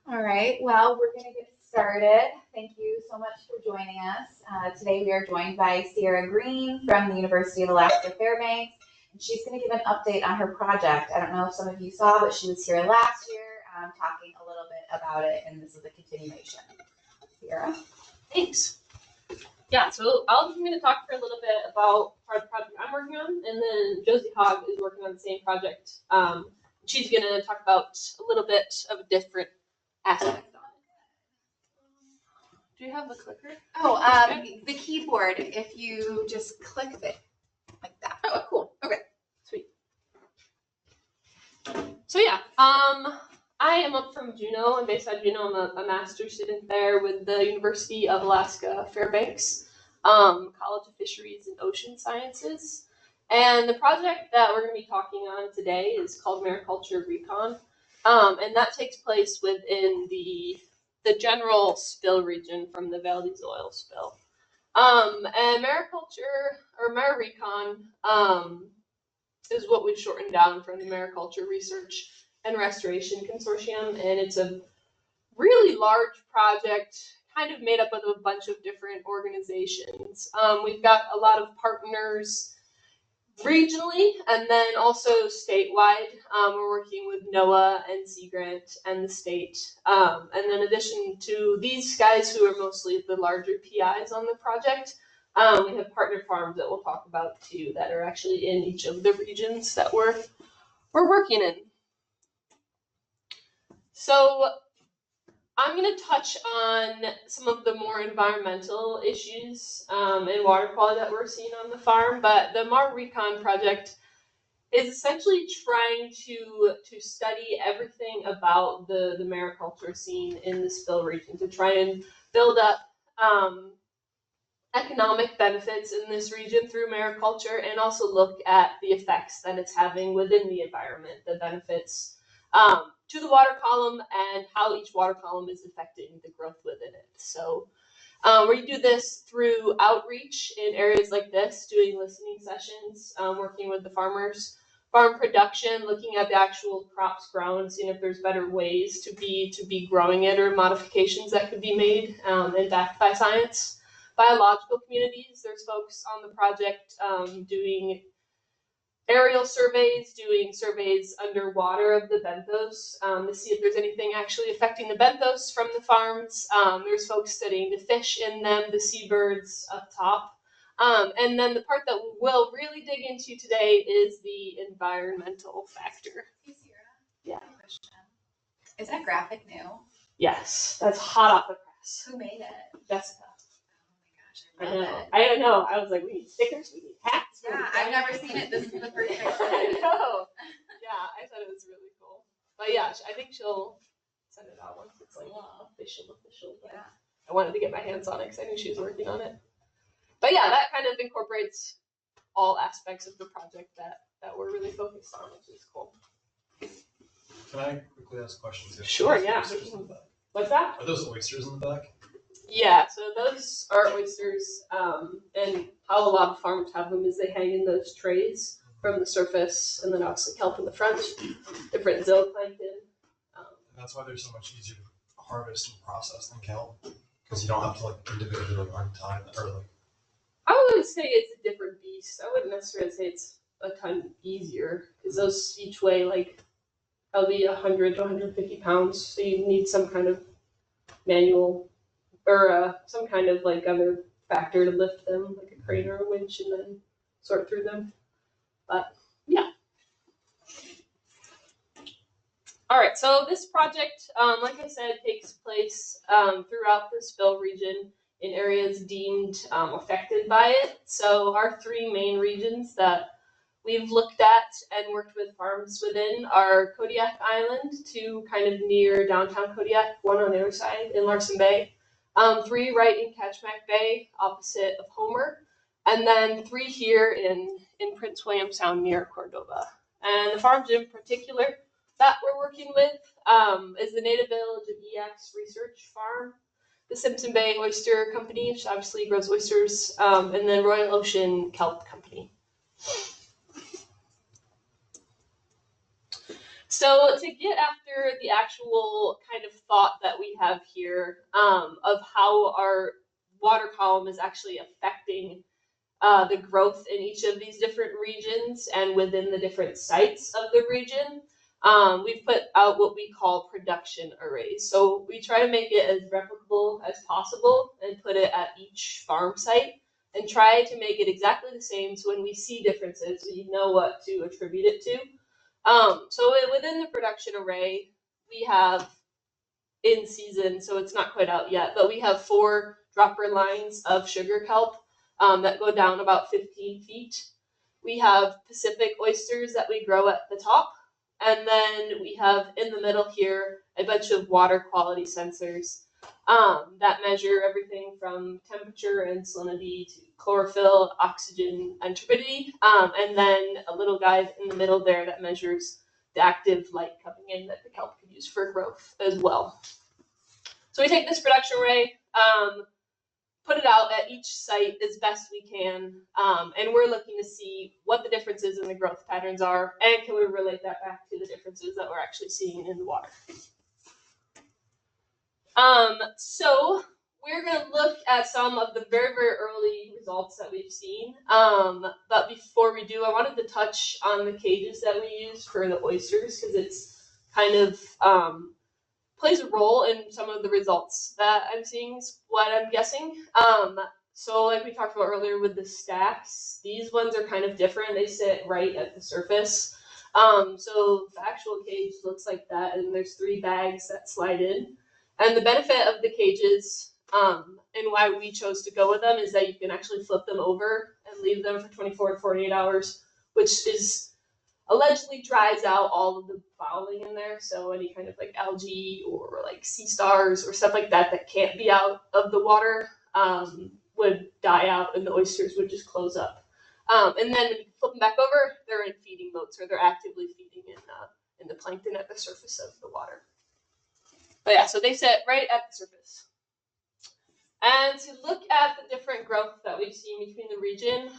All right, well, we're going to get started. Thank you so much for joining us. Today we are joined by Sierra Green from the University of Alaska Fairbanks, and she's going to give an update on her project. I don't know if some of you saw, but she was here last year talking a little bit about it, and this is a continuation. Sierra? Thanks. Yeah, so I'm going to talk for a little bit about part of the project I'm working on, and then Josie Hogg is working on the same project. She's going to talk about a little bit of a different aspect on it. Do you have the clicker? Oh, the keyboard, if you just click it like that. Oh, cool. Okay. Sweet. So yeah, I am up from Juneau. I'm based out of Juneau. I'm a master's student there with the University of Alaska Fairbanks, College of Fisheries and Ocean Sciences. And the project that we're going to be talking on today is called mariculture recon. And that takes place within the general spill region from the Valdez oil spill. And mariculture, or MarRecon, is what we've shortened down from the Mariculture Research and Restoration Consortium, and it's a really large project, kind of made up of a bunch of different organizations. We've got a lot of partners regionally, and then also statewide. We're working with NOAA and Sea Grant and the state. And then in addition to these guys who are mostly the larger PIs on the project, we have partner farms that we'll talk about too that are actually in each of the regions that we're working in. So I'm going to touch on some of the more environmental issues and water quality that we're seeing on the farm, but the MarRecon project is essentially trying to study everything about the mariculture scene in the spill region to try and build up economic benefits in this region through mariculture, and also look at the effects that it's having within the environment, the benefits to the water column, and how each water column is affecting the growth within it. So we do this through outreach in areas like this, doing listening sessions, working with the farmers, farm production, looking at the actual crops grown, seeing if there's better ways to be growing it, or modifications that could be made and backed by science. Biological communities, there's folks on the project doing aerial surveys, doing surveys underwater of the benthos to see if there's anything actually affecting the benthos from the farms. There's folks studying the fish in them, the seabirds up top. And then the part that we'll really dig into today is the environmental factor. Hey, Sierra. Yeah. Question. Is that graphic new? Yes, that's hot off the press. Who made it? Jessica. Oh my gosh, I love it. I know. I was like, we need stickers, we need hats. Yeah, I've never seen it. This is the first time. I know. Yeah, I thought it was really cool. But yeah, I think she'll send it out once it's like official. But Yeah. I wanted to get my hands on it because I knew she was working on it. But yeah, that kind of incorporates all aspects of the project that we're really focused on, which is cool. Can I quickly ask questions? Sure, yeah. Oysters in the back. What's that? Are those oysters in the back? Yeah, so those are oysters, and how a lot of farms have them is they hang in those trays from the surface, and then obviously kelp in the front, different zooplankton. And that's why they're so much easier to harvest and process than kelp, because you don't have to like individually untie them, or like. I would say it's a different beast. I wouldn't necessarily say it's a ton easier, because those each weigh like probably 100 to 150 pounds, so you need some kind of manual or some kind of like other factor to lift them, like a crane or a winch, and then sort through them. But yeah. All right, so this project, like I said, takes place throughout the spill region in areas deemed affected by it. So our three main regions that we've looked at and worked with farms within are Kodiak Island, two kind of near downtown Kodiak, one on the other side in Larsen Bay, three right in Ketchmack Bay, opposite of Homer, and then three here in Prince William Sound near Cordova. And the farms in particular that we're working with is the Native Village of EX Research Farm, the Simpson Bay Oyster Company, which obviously grows oysters, and then Royal Ocean Kelp Company. So to get after the actual kind of thought that we have here of how our water column is actually affecting the growth in each of these different regions and within the different sites of the region, we've put out what we call production arrays. So we try to make it as replicable as possible and put it at each farm site and try to make it exactly the same so when we see differences, we know what to attribute it to. So within the production array, we have in season, so it's not quite out yet, but we have 4 dropper lines of sugar kelp that go down about 15 feet. We have Pacific oysters that we grow at the top, and then we have in the middle here a bunch of water quality sensors that measure everything from temperature and salinity to chlorophyll, oxygen, and turbidity, and then a little guide in the middle there that measures the active light coming in that the kelp could use for growth as well. So we take this production array, put it out at each site as best we can, and we're looking to see what the differences in the growth patterns are, and can we relate that back to the differences that we're actually seeing in the water. So we're going to look at some of the very, very early results that we've seen. But before we do, I wanted to touch on the cages that we use for the oysters, because it's kind of plays a role in some of the results that I'm seeing, is what I'm guessing. So like we talked about earlier with the stacks, these ones are kind of different. They sit right at the surface. So the actual cage looks like that, and there's 3 bags that slide in. And the benefit of the cages, and why we chose to go with them, is that you can actually flip them over and leave them for 24 to 48 hours, which is allegedly dries out all of the fouling in there. So any kind of like algae or like sea stars or stuff like that that can't be out of the water would die out, and the oysters would just close up. And then when you flip them back over, they're in feeding mode, so they're actively feeding in the plankton at the surface of the water. But yeah, so they sit right at the surface. And to look at the different growth that we've seen between the region,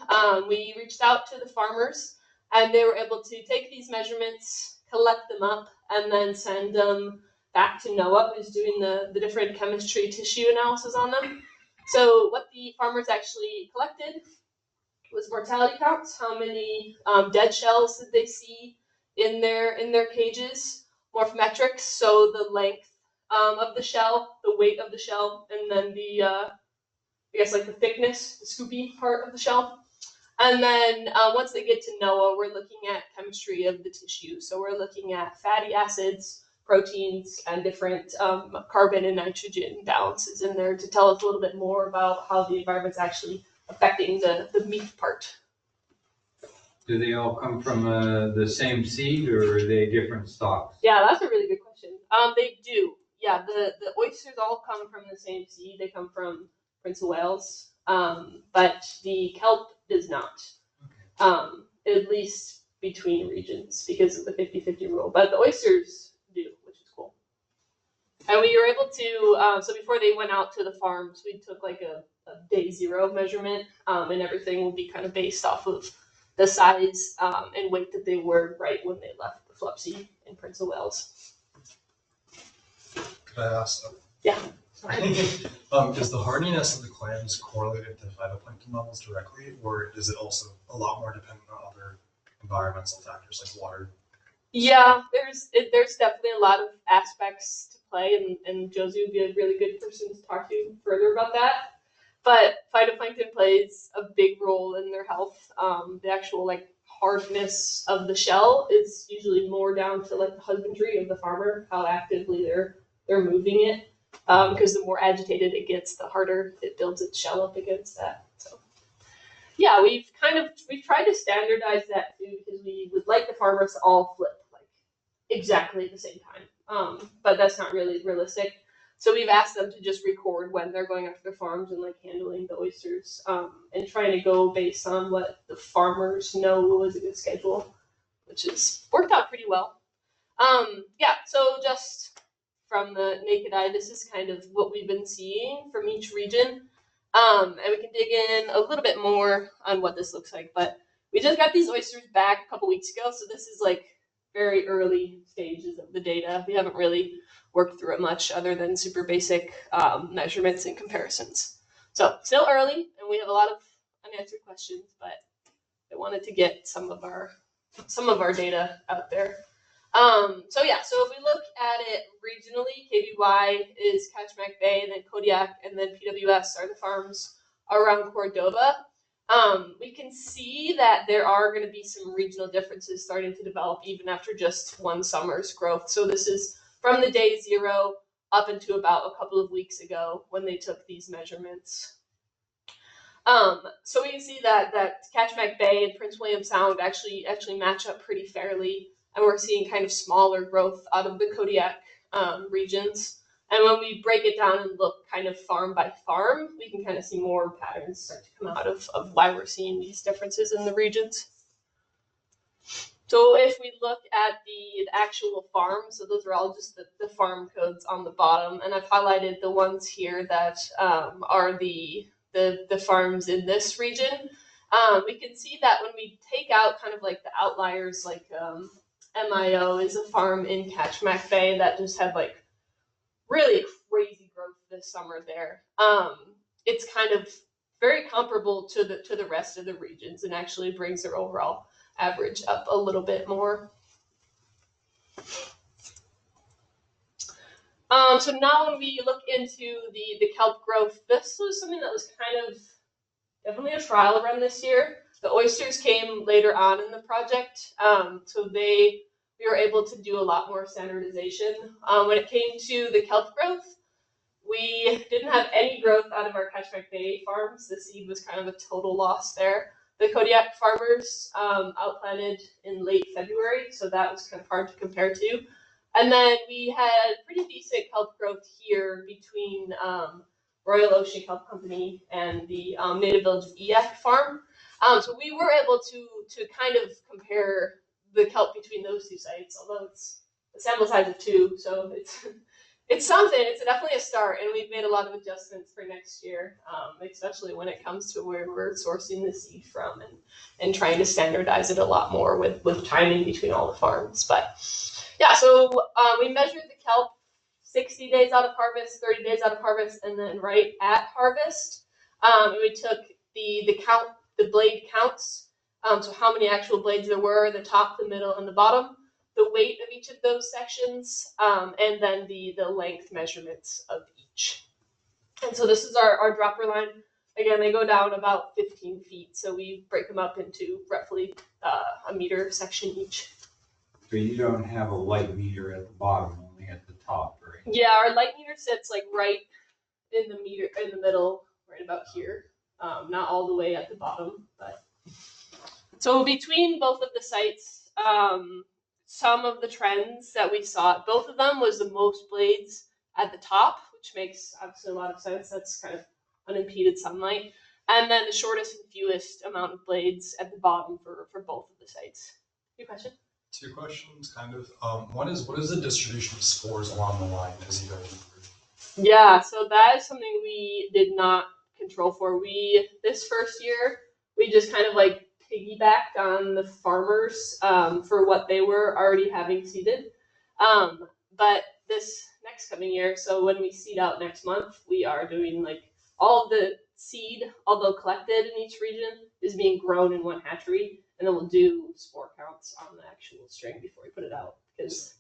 we reached out to the farmers, and they were able to take these measurements, collect them up, and then send them back to NOAA, who's doing the different chemistry tissue analysis on them. So what the farmers actually collected was mortality counts, how many dead shells did they see in their cages, morphometrics, so the length of the shell, the weight of the shell, and then the, I guess like the thickness, the scoopy part of the shell. And then once they get to NOAA, we're looking at chemistry of the tissue. So we're looking at fatty acids, proteins, and different carbon and nitrogen balances in there to tell us a little bit more about how the environment's actually affecting the meat part. Do they all come from the same seed, or are they different stocks? Yeah, that's a really good question. They do. Yeah, the oysters all come from the same seed. They come from Prince of Wales, but the kelp does not. At least between regions because of the 50-50 rule. But the oysters do, which is cool. And we were able to, so before they went out to the farms, we took like a day 0 measurement, and everything will be kind of based off of the size and weight that they were right when they left the Flupsy in Prince of Wales. Could I ask? Yeah. Is the hardiness of the clams correlated to phytoplankton levels directly, or is it also a lot more dependent on other environmental factors like water? Yeah, there's definitely a lot of aspects to play, and Josie would be a really good person to talk to further about that. But phytoplankton plays a big role in their health. The actual like hardness of the shell is usually more down to like the husbandry of the farmer, how actively they're moving it. Because the more agitated it gets, the harder it builds its shell up against that. So yeah, we've tried to standardize that too, because we would like the farmers to all flip like exactly at the same time. But that's not really realistic. So we've asked them to just record when they're going after their farms and like handling the oysters, and trying to go based on what the farmers know was a good schedule, which has worked out pretty well. Yeah, so just from the naked eye, this is kind of what we've been seeing from each region. And we can dig in a little bit more on what this looks like. But we just got these oysters back a couple weeks ago, so this is like very early stages of the data. We haven't really worked through it much other than super basic measurements and comparisons. So still early, and we have a lot of unanswered questions, but I wanted to get some of our data out there. So if we look at it regionally, KBY is Kachemak Bay, and then Kodiak, and then PWS are the farms around Cordoba. We can see that there are going to be some regional differences starting to develop even after just one summer's growth. So this is from the day 0 up into about a couple of weeks ago when they took these measurements. So we can see that Kachemak Bay and Prince William Sound actually match up pretty fairly, and we're seeing kind of smaller growth out of the Kodiak regions. And when we break it down and look kind of farm by farm, we can kind of see more patterns start to come out of why we're seeing these differences in the regions. So if we look at the actual farms, so those are all just the farm codes on the bottom, and I've highlighted the ones here that are the farms in this region. We can see that when we take out kind of like the outliers, like MIO is a farm in Kachemak Bay that just had like really crazy growth this summer there. It's kind of very comparable to the rest of the regions and actually brings their overall average up a little bit more. So now when we look into the kelp growth, this was something that was kind of definitely a trial run this year. The oysters came later on in the project, so we were able to do a lot more standardization. When it came to the kelp growth, we didn't have any growth out of our Kachemak Bay farms. The seed was kind of a total loss there. The Kodiak farmers outplanted in late February, so that was kind of hard to compare to. And then we had pretty decent kelp growth here between Royal Ocean Kelp Company and the native village of Eyak farm. So we were able to kind of compare the kelp between those two sites, although it's a sample size of 2, so it's something. It's definitely a start, and we've made a lot of adjustments for next year, especially when it comes to where we're sourcing the seed from and trying to standardize it a lot more with timing between all the farms. But yeah, so we measured the kelp 60 days out of harvest, 30 days out of harvest, and then right at harvest. And we took the blade counts, so how many actual blades there were, the top, the middle, and the bottom, the weight of each of those sections, and then the length measurements of each. And so this is our dropper line. Again, they go down about 15 feet, so we break them up into roughly a meter section each. So you don't have a light meter at the bottom, only at the top, right? Yeah, our light meter sits like right in the middle, right about here. Not all the way at the bottom, but so between both of the sites, some of the trends that we saw at both of them was the most blades at the top, which makes obviously a lot of sense. That's kind of unimpeded sunlight, and then the shortest and fewest amount of blades at the bottom for both of the sites. Your question? 2 questions, kind of. One is, what is the distribution of spores along the line as you go through? Yeah, so that is something we did not control for. This first year, we just kind of like piggybacked on the farmers for what they were already having seeded. But this next coming year, so when we seed out next month, we are doing like all of the seed, although collected in each region, is being grown in one hatchery. And then we'll do spore counts on the actual string before we put it out. Because,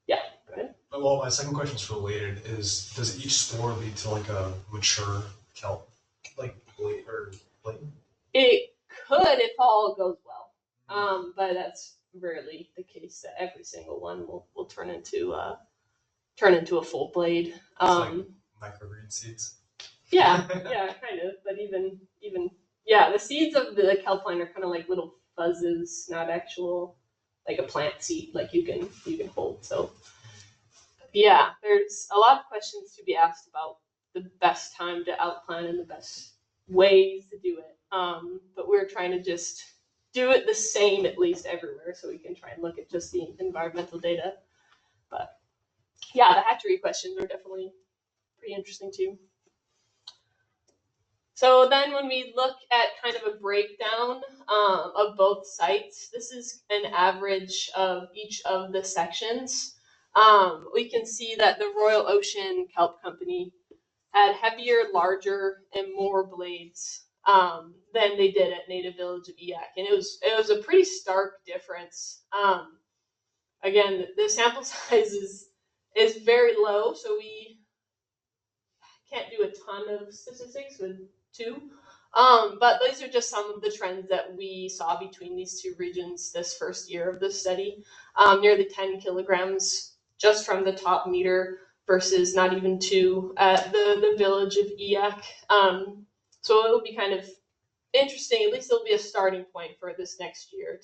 yeah, go ahead. Well, my second question is related. Does each spore lead to like a mature kelp, like blade or blade? It could if all goes well, but that's rarely the case. That every single one will turn into a full blade. Like microgreen seeds. Yeah, kind of. But even the seeds of the kelp plant are kind of like little fuzzes, not actual like a plant seed like you can hold. So yeah, there's a lot of questions to be asked about the best time to outplant and the best ways to do it. But we're trying to just do it the same at least everywhere, so we can try and look at just the environmental data. But yeah, the hatchery questions are definitely pretty interesting too. So then when we look at kind of a breakdown of both sites, this is an average of each of the sections. We can see that the Royal Ocean Kelp Company had heavier, larger, and more blades than they did at Native Village of Eyak, and it was a pretty stark difference. Again, the sample size is very low, so we can't do a ton of statistics with two. But these are just some of the trends that we saw between these two regions this first year of the study. Nearly 10 kilograms just from the top meter versus not even 2 at the village of Eyak. So it'll be kind of interesting. At least it'll be a starting point for this next year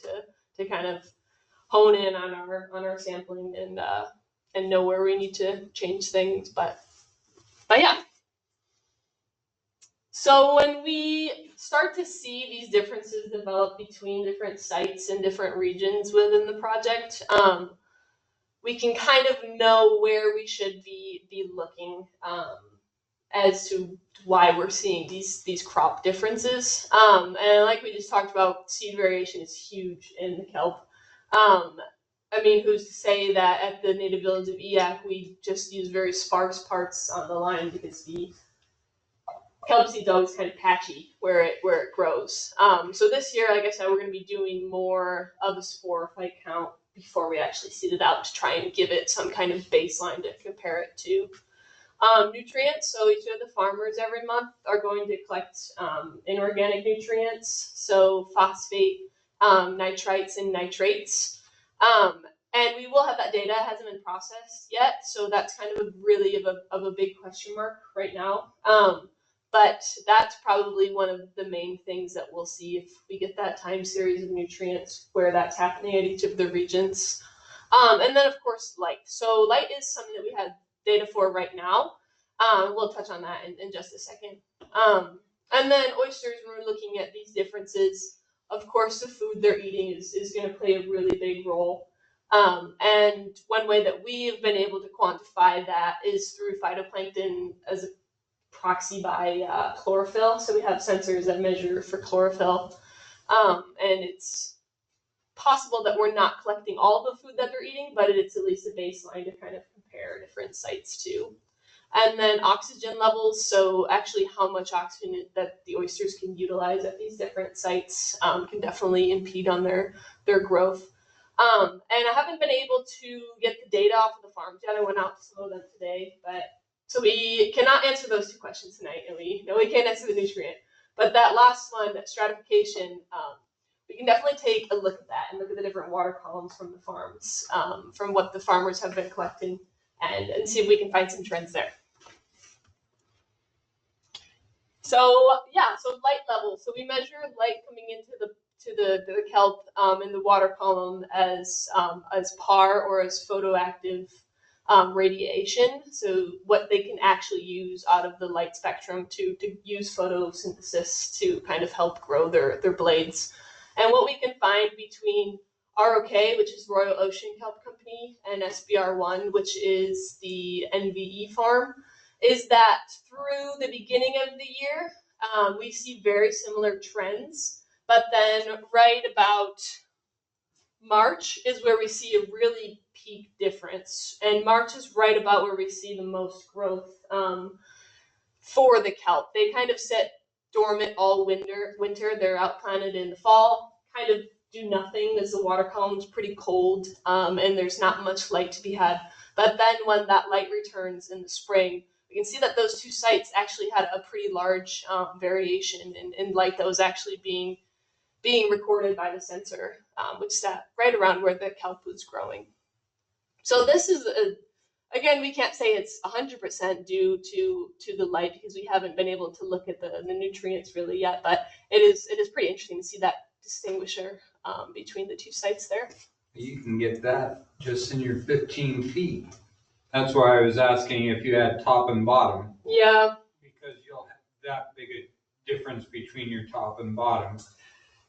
to kind of hone in on our sampling and know where we need to change things. But yeah. So when we start to see these differences develop between different sites and different regions within the project, we can kind of know where we should be looking as to why we're seeing these crop differences. And like we just talked about, seed variation is huge in the kelp. I mean, who's to say that at the Native Village of Eyak we just use very sparse parts on the line because the kelp seed's always kind of patchy where it grows. So this year, like I said, we're going to be doing more of a sporophyte count before we actually seed it out to try and give it some kind of baseline to compare it to. Nutrients, so each of the farmers every month are going to collect inorganic nutrients, so phosphate, nitrites, and nitrates. And we will have that data. It hasn't been processed yet, so that's kind of really of a big question mark right now. But that's probably one of the main things that we'll see if we get that time series of nutrients where that's happening at each of the regions. And then, of course, light. So light is something that we have data for right now. We'll touch on that in just a second. And then oysters, when we're looking at these differences, of course, the food they're eating is going to play a really big role. And one way that we've been able to quantify that is through phytoplankton as a proxy by chlorophyll. So we have sensors that measure for chlorophyll. And it's possible that we're not collecting all the food that they're eating, but it's at least a baseline to kind of compare different sites to. And then oxygen levels, so actually how much oxygen that the oysters can utilize at these different sites can definitely impede on their growth. And I haven't been able to get the data off of the farms yet. I went out to some of them today, but so we cannot answer those two questions tonight, and we know we can't answer the nutrient. But that last one, that stratification, we can definitely take a look at that and look at the different water columns from the farms, from what the farmers have been collecting, and see if we can find some trends there. So yeah, so light levels. So we measure light coming into the kelp in the water column as PAR, or as photoactive radiation. So what they can actually use out of the light spectrum to use photosynthesis to kind of help grow their blades. And what we can find between ROK, which is Royal Ocean Kelp Company, and SBR1, which is the NVE farm, is that through the beginning of the year, we see very similar trends, but then right about March is where we see a really peak difference. And March is right about where we see the most growth for the kelp. They kind of sit dormant all winter. They're outplanted in the fall, kind of do nothing as the water column's pretty cold and there's not much light to be had. But then when that light returns in the spring, we can see that those two sites actually had a pretty large variation in light that was actually being recorded by the sensor, which sat right around where the kelp was growing. So this is again, we can't say it's 100% due to the light because we haven't been able to look at the nutrients really yet, but it is pretty interesting to see that distinguisher between the two sites there. You can get that just in your 15 feet. That's why I was asking if you had top and bottom. Yeah. Because you'll have that big a difference between your top and bottom.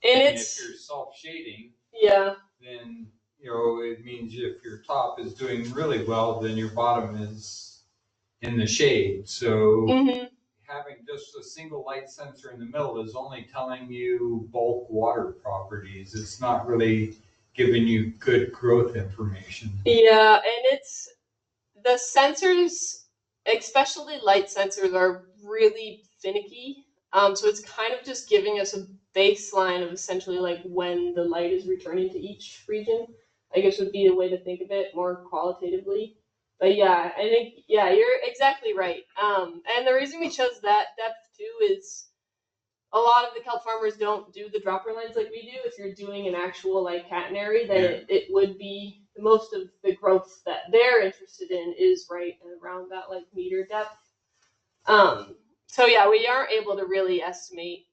And if you're self-shading, yeah, then it means if your top is doing really well, then your bottom is in the shade. So having just a single light sensor in the middle is only telling you bulk water properties. It's not really giving you good growth information. Yeah, and it's the sensors, especially light sensors, are really finicky. So it's kind of just giving us a baseline of essentially like when the light is returning to each region, I guess would be a way to think of it more qualitatively. But yeah, I think, yeah, you're exactly right. And the reason we chose that depth too is a lot of the kelp farmers don't do the dropper lines like we do. If you're doing an actual like catenary, then it would be most of the growth that they're interested in is right around that like meter depth. So yeah, we aren't able to really estimate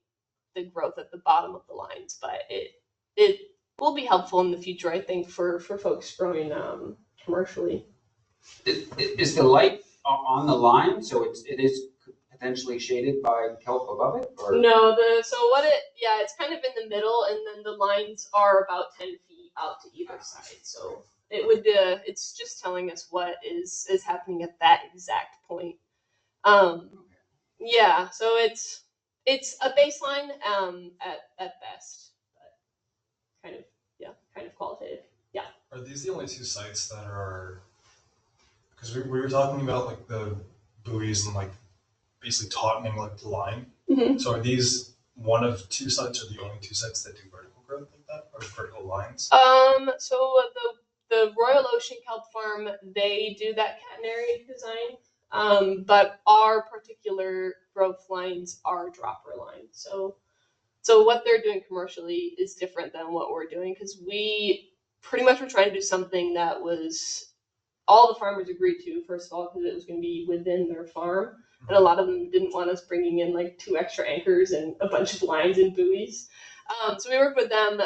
the growth at the bottom of the lines, but it will be helpful in the future, I think, for folks growing commercially. Is the light on the line, so it is potentially shaded by kelp above it? Or? No, it's kind of in the middle, and then the lines are about 10 feet out to either side. So it would it's just telling us what is happening at that exact point. Yeah, so it's a baseline at best, but kind of qualitative. Yeah. Are these the only two sites that are? Because we were talking about like the buoys and like basically tautening like the line. Mm-hmm. So are these one of two sites, or the only two sites that do vertical growth like that, or vertical lines? So the Royal Ocean Kelp Farm, they do that catenary design. But our particular growth lines are dropper lines. So what they're doing commercially is different than what we're doing, because we pretty much were trying to do something that was all the farmers agreed to, first of all, because it was going to be within their farm. And a lot of them didn't want us bringing in like 2 extra anchors and a bunch of lines and buoys. So we worked with them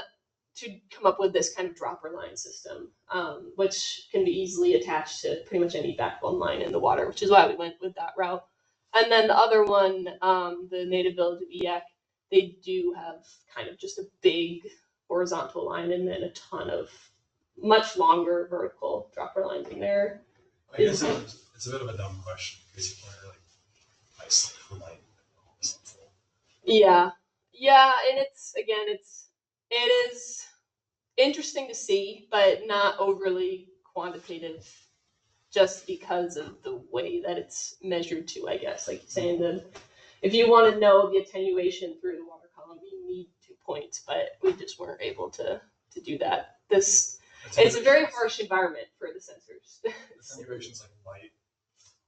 to come up with this kind of dropper line system, which can be easily attached to pretty much any backbone line in the water, which is why we went with that route. And then the other one, the native village of EAC, they do have kind of just a big horizontal line and then a ton of much longer vertical dropper lines in there. I guess it's a bit of a dumb question because you can't really isolate the light. Yeah, and it is interesting to see, but not overly quantitative, just because of the way that it's measured too, I guess. Like you're saying, that if you want to know the attenuation through the water column, you need 2 points, but we just weren't able to do that. It's a very harsh environment for the sensors. Attenuation's like light.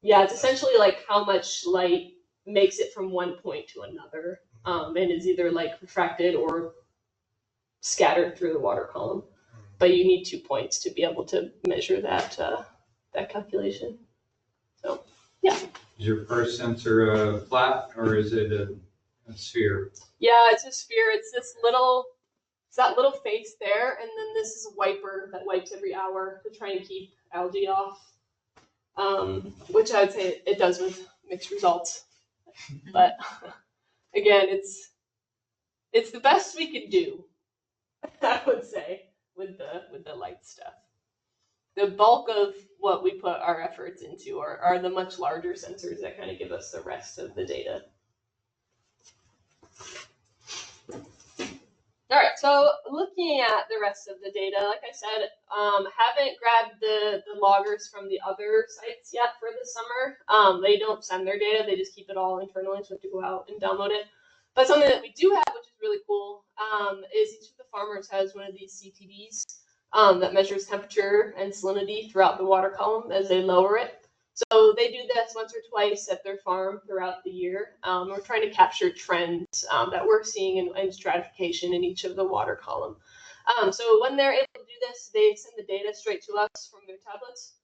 Yeah, it's essentially like how much light makes it from one point to another, and is either like refracted or scattered through the water column. But you need 2 points to be able to measure that calculation. So yeah. Is your first sensor flat, or is it a sphere? Yeah, it's a sphere. It's that little face there, and then this is a wiper that wipes every hour to try and keep algae off. Which I would say it does with mixed results. But again, it's the best we could do, I would say, with the light stuff. The bulk of what we put our efforts into are the much larger sensors that kind of give us the rest of the data. All right, so looking at the rest of the data, like I said, haven't grabbed the loggers from the other sites yet for the summer. They don't send their data, they just keep it all internally, so we have to go out and download it. But something that we do have, which is really cool, is each of the farmers has one of these CTDs that measures temperature and salinity throughout the water column as they lower it. So they do this once or twice at their farm throughout the year. We're trying to capture trends that we're seeing in stratification in each of the water column. So when they're able to do this, they send the data straight to us from their tablets.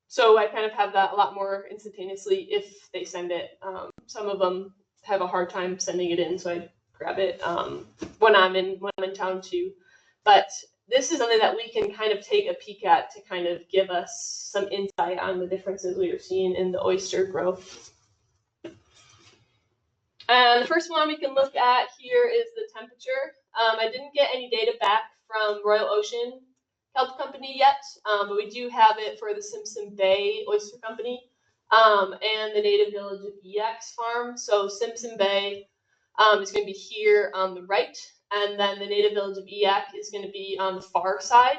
So I kind of have that a lot more instantaneously if they send it. Some of them have a hard time sending it in, so I grab it when I'm in town too. But this is something that we can kind of take a peek at to kind of give us some insight on the differences we are seeing in the oyster growth. And the first one we can look at here is the temperature. I didn't get any data back from Royal Ocean Kelp Company yet, but we do have it for the Simpson Bay Oyster Company. and the native village of EX farm. So Simpson Bay is going to be here on the right, and then the native village of EX is going to be on the far side.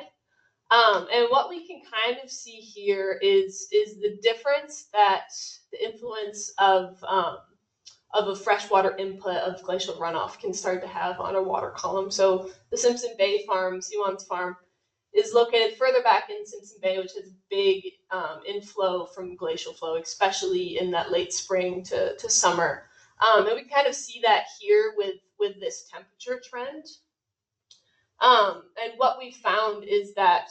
And what we can kind of see here is the difference that the influence of a freshwater input of glacial runoff can start to have on a water column. So the Simpson Bay farm, Siwan's farm, is located further back in Simpson Bay, which has big inflow from glacial flow, especially in that late spring to summer. And we kind of see that here with this temperature trend. And what we found is that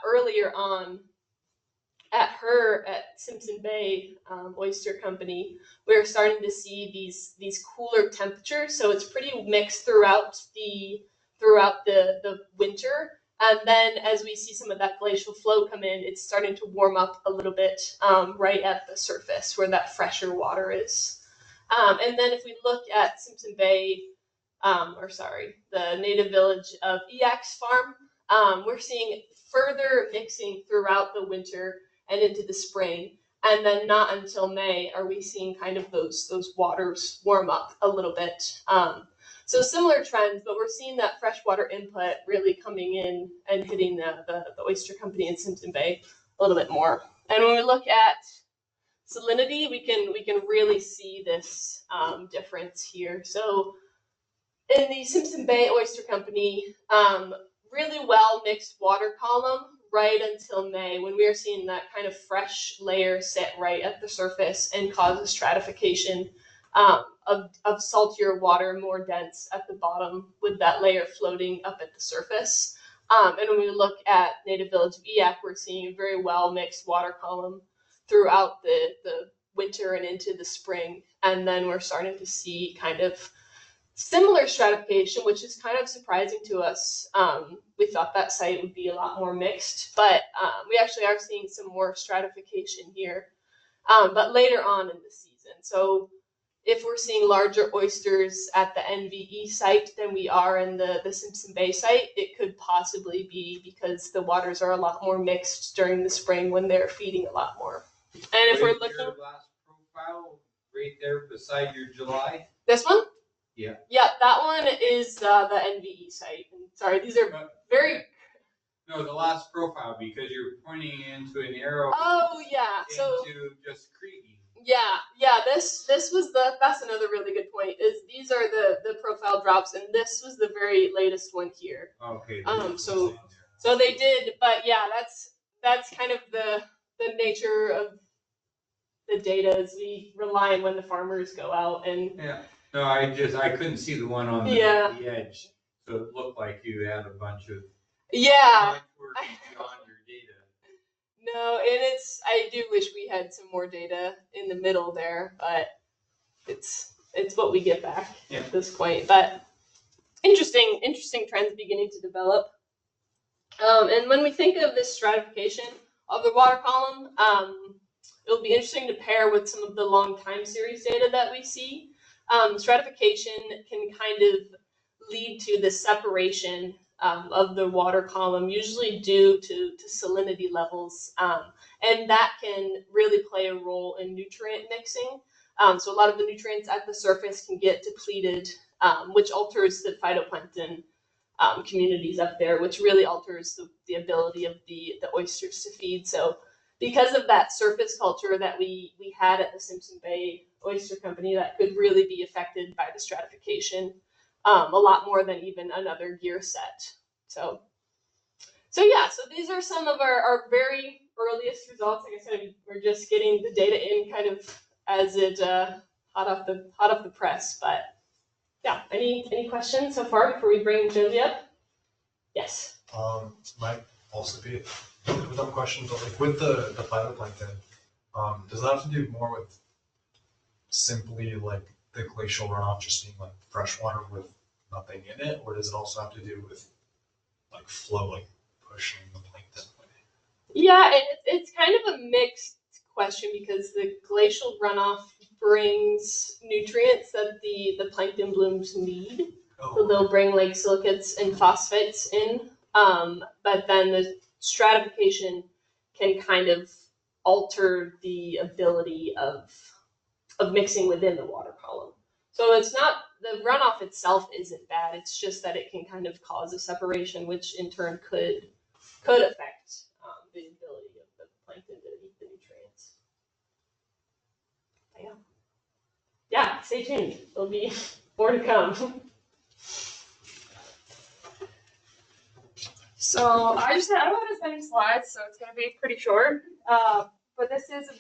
earlier on at Simpson Bay Oyster Company, we're starting to see these cooler temperatures. So it's pretty mixed throughout the winter. And then as we see some of that glacial flow come in, it's starting to warm up a little bit right at the surface where that fresher water is. And then if we look at Simpson Bay, the native village of EX farm, we're seeing further mixing throughout the winter and into the spring. And then not until May are we seeing kind of those waters warm up a little bit. So similar trends, but we're seeing that freshwater input really coming in and hitting the Oyster Company in Simpson Bay a little bit more. And when we look at salinity, we can really see this difference here. So in the Simpson Bay Oyster Company, really well mixed water column right until May, when we are seeing that kind of fresh layer sit right at the surface and causes stratification of saltier water, more dense at the bottom, with that layer floating up at the surface. And when we look at native village of EAC, we're seeing a very well mixed water column throughout the winter and into the spring. And then we're starting to see kind of similar stratification, which is kind of surprising to us. We thought that site would be a lot more mixed, but we actually are seeing some more stratification here, but later on in the season. So if we're seeing larger oysters at the NVE site than we are in the Simpson Bay site, it could possibly be because the waters are a lot more mixed during the spring when they're feeding a lot more. And if we're looking, your last profile right there beside your July. this one? Yeah. Yeah, that one is the NVE site. Sorry, these are very. No, the last profile, because you're pointing into an arrow. Oh yeah, so into just Creedy. yeah. This was that's another really good point. Is these are the profile drops, and this was the very latest one here. Okay. So they did, but yeah, that's kind of the nature of the data, is we rely on when the farmers go out and. Yeah. No, I couldn't see the one on the edge, so it looked like you had a bunch of. Yeah. Beyond your data. No, and I do wish we had some more data in the middle there, but it's what we get back at this point. But interesting trends beginning to develop. And when we think of this stratification of the water column, it'll be interesting to pair with some of the long time series data that we see. Stratification can kind of lead to the separation of the water column, usually due to salinity levels, and that can really play a role in nutrient mixing. So a lot of the nutrients at the surface can get depleted, which alters the phytoplankton communities up there, which really alters the ability of the oysters to feed. So because of that surface culture that we had at the Simpson Bay Oyster Company, that could really be affected by the stratification a lot more than even another gear set. So these are some of our very earliest results. Like I said, we're just getting the data in kind of as it hot off the press. But yeah, any questions so far before we bring Josie up? Yes. Might also be a dumb question, but like with the phytoplankton, does that have to do more with simply like the glacial runoff just being like fresh water with nothing in it, or does it also have to do with like flow, like pushing the plankton away? Yeah, it's kind of a mixed question, because the glacial runoff brings nutrients that the plankton blooms need. So they'll bring like silicates and phosphates in, but then the stratification can kind of alter the ability of mixing within the water column. So it's not, the runoff itself isn't bad, it's just that it can kind of cause a separation, which in turn could affect the ability of the plankton to eat the nutrients. Yeah, stay tuned. There'll be more to come. So I don't have as many slides, so it's going to be pretty short. But this is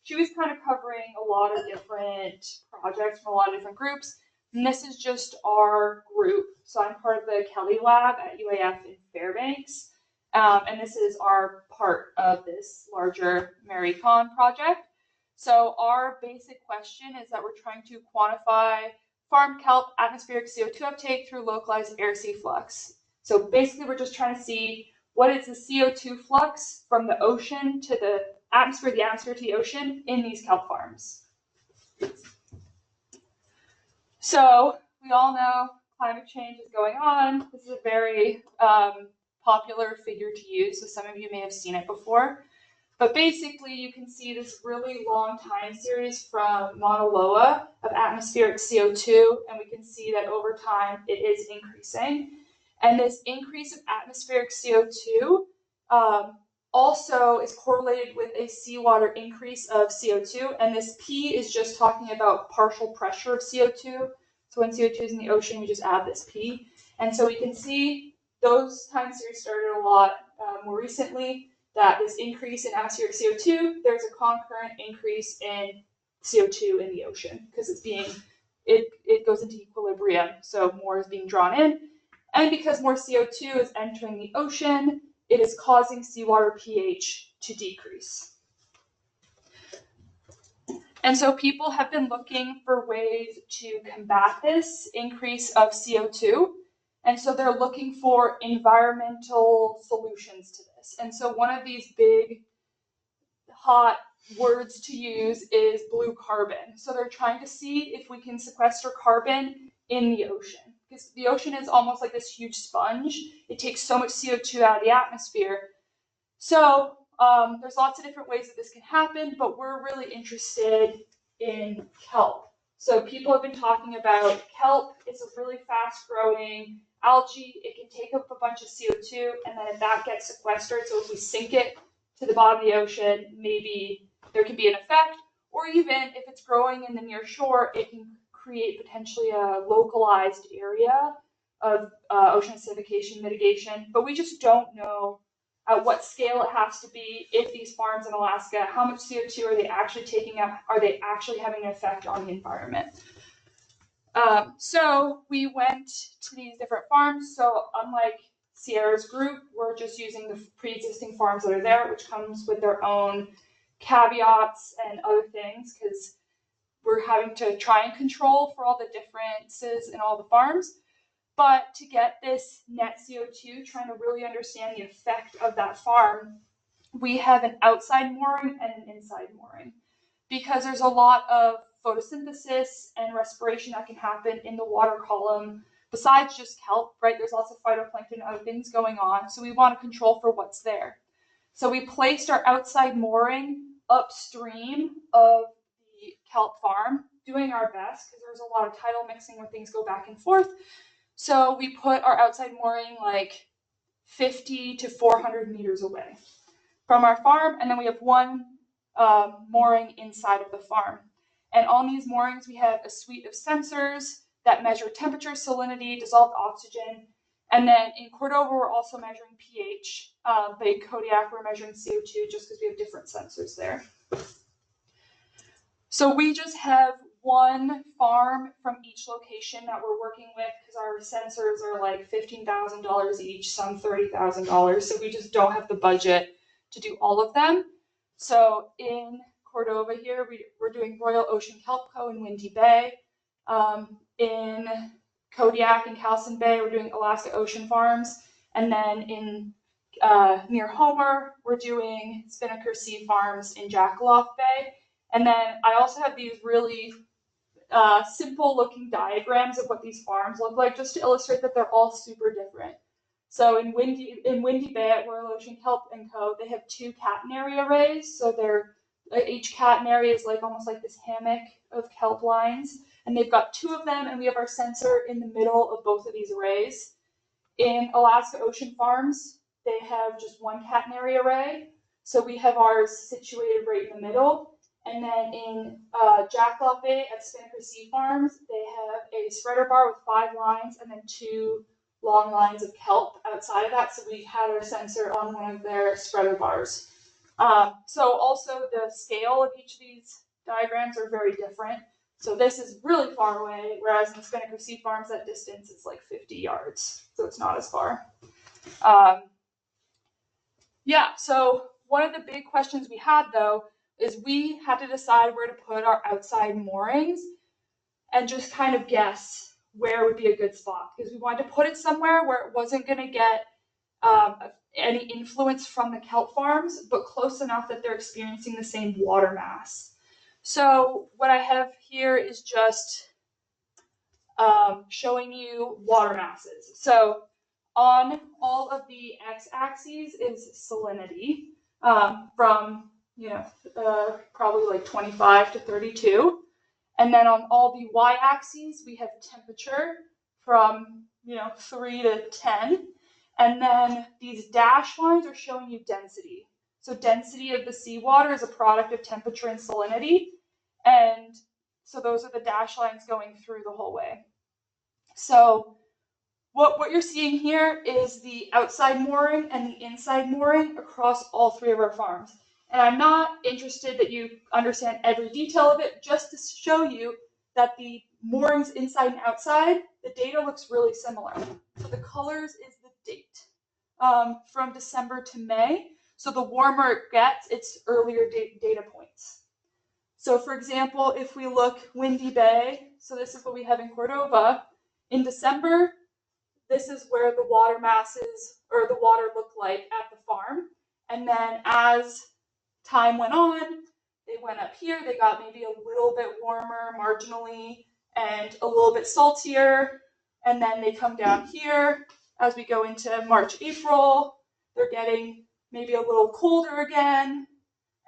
she was kind of covering a lot of different projects from a lot of different groups. And this is just our group. So I'm part of the Kelly Lab at UAF in Fairbanks. And this is our part of this larger MarRecon project. So our basic question is that we're trying to quantify farm kelp atmospheric CO2 uptake through localized air-sea flux. So basically we're just trying to see what is the CO2 flux from the ocean to the atmosphere to the ocean in these kelp farms. So we all know climate change is going on. This is a very popular figure to use, so some of you may have seen it before. But basically you can see this really long time series from Mauna Loa of atmospheric CO2, and we can see that over time it is increasing. And this increase of atmospheric CO2 also is correlated with a seawater increase of CO2. And this P is just talking about partial pressure of CO2. So when CO2 is in the ocean, we just add this P. And so we can see those time series started a lot more recently, that this increase in atmospheric CO2, there's a concurrent increase in CO2 in the ocean because it goes into equilibrium. So more is being drawn in. And because more CO2 is entering the ocean, it is causing seawater pH to decrease. And so people have been looking for ways to combat this increase of CO2. And so they're looking for environmental solutions to this. And so one of these big, hot words to use is blue carbon. So they're trying to see if we can sequester carbon in the ocean. Because the ocean is almost like this huge sponge. It takes so much CO2 out of the atmosphere. So there's lots of different ways that this can happen, but we're really interested in kelp. So people have been talking about kelp. It's a really fast growing algae. It can take up a bunch of CO2, and then if that gets sequestered, so if we sink it to the bottom of the ocean, maybe there can be an effect, or even if it's growing in the near shore, it can create potentially a localized area of ocean acidification mitigation, but we just don't know at what scale it has to be, if these farms in Alaska, how much CO2 are they actually taking up, are they actually having an effect on the environment? So we went to these different farms, so unlike Sierra's group, we're just using the pre-existing farms that are there, which comes with their own caveats and other things, because we're having to try and control for all the differences in all the farms. But to get this net CO2, trying to really understand the effect of that farm, we have an outside mooring and an inside mooring, because there's a lot of photosynthesis and respiration that can happen in the water column besides just kelp, right? There's lots of phytoplankton and other things going on, so we want to control for what's there. So we placed our outside mooring upstream of the kelp farm, doing our best because there's a lot of tidal mixing where things go back and forth. So we put our outside mooring like 50 to 400 meters away from our farm, and then we have one mooring inside of the farm. And on these moorings, we have a suite of sensors that measure temperature, salinity, dissolved oxygen. And then in Cordova, we're also measuring pH. But in Kodiak, we're measuring CO2 just because we have different sensors there. So we just have one farm from each location that we're working with because our sensors are like $15,000 each, some $30,000. So we just don't have the budget to do all of them. So in Cordova here, we're doing Royal Ocean Kelp Co. in Windy Bay. In Kodiak and Calson Bay, we're doing Alaska Ocean Farms. And then in near Homer, we're doing Spinnaker Sea Farms in Jackaloff Bay. And then I also have these really simple looking diagrams of what these farms look like, just to illustrate that they're all super different. So in Windy Bay at Royal Ocean Kelp & Co., they have 2 catenary arrays. So each catenary is like almost like this hammock of kelp lines. And they've got 2 of them, and we have our sensor in the middle of both of these arrays. In Alaska Ocean Farms, they have just 1 catenary array. So we have ours situated right in the middle. And then in Jackdaw Bay at Spinnaker Sea Farms, they have a spreader bar with 5 lines and then 2 long lines of kelp outside of that. So we had our sensor on one of their spreader bars. So also the scale of each of these diagrams are very different. So this is really far away, whereas in Spinnaker Sea Farms, that distance is like 50 yards. So it's not as far. Yeah, so one of the big questions we had, though, is we had to decide where to put our outside moorings and just kind of guess where would be a good spot, because we wanted to put it somewhere where it wasn't going to get any influence from the kelp farms, but close enough that they're experiencing the same water mass. So what I have here is just showing you water masses. So on all of the x-axes is salinity from, probably like 25 to 32. And then on all the y-axes, we have temperature from, 3 to 10. And then these dashed lines are showing you density. So density of the seawater is a product of temperature and salinity. And so those are the dashed lines going through the whole way. So what you're seeing here is the outside mooring and the inside mooring across all 3 of our farms. And I'm not interested that you understand every detail of it, just to show you that the moorings inside and outside, the data looks really similar. So the colors is the date from December to May. So the warmer it gets, it's earlier data points. So for example, if we look Windy Bay, so this is what we have in Cordova, in December, this is where the water masses or the water looked like at the farm. And then as time went on, they went up here, they got maybe a little bit warmer marginally and a little bit saltier. And then they come down here as we go into March, April, they're getting maybe a little colder again.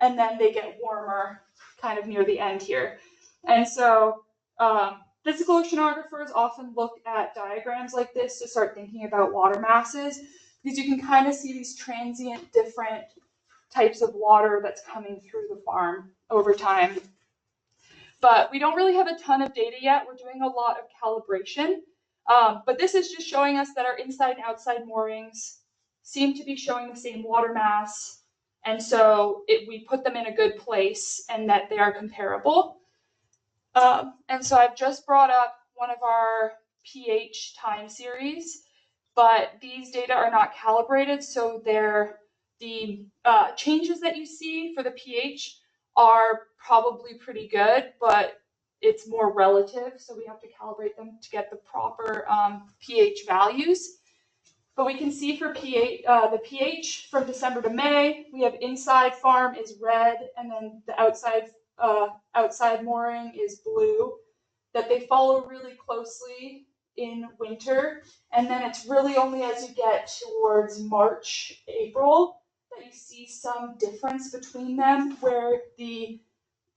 And then they get warmer kind of near the end here. And so physical oceanographers often look at diagrams like this to start thinking about water masses, because you can kind of see these transient different types of water that's coming through the farm over time. But we don't really have a ton of data yet. We're doing a lot of calibration. But this is just showing us that our inside and outside moorings seem to be showing the same water mass. And so we put them in a good place and that they are comparable. And so I've just brought up one of our pH time series, but these data are not calibrated, so the changes that you see for the pH are probably pretty good, but it's more relative, so we have to calibrate them to get the proper pH values. But we can see for pH, the pH from December to May, we have inside farm is red, and then the outside mooring is blue, that they follow really closely in winter. And then it's really only as you get towards March, April, that you see some difference between them, where the